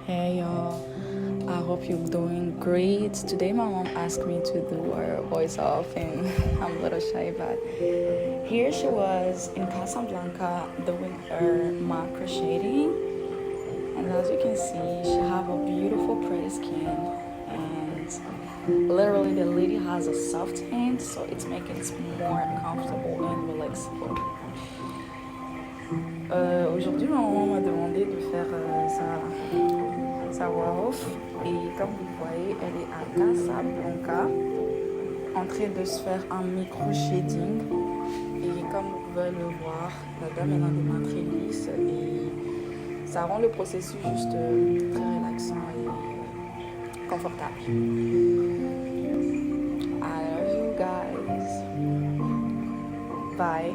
Hey y'all, I hope you're doing great. Today my mom asked me to do her voice off and I'm a little shy, but here she was in Casablanca doing her mock crocheting, and as you can see she have a beautiful pretty skin, and literally the lady has a soft hand, so it's making it more comfortable and relaxable. Aujourd'hui, ma maman m'a demandé de faire sa voix off. Et comme vous voyez, elle est à Casablanca en train de se faire un micro-shading. Et comme vous pouvez le voir, la dame elle a des mains très lisses et ça rend le processus juste très relaxant et confortable. I love you guys. Bye.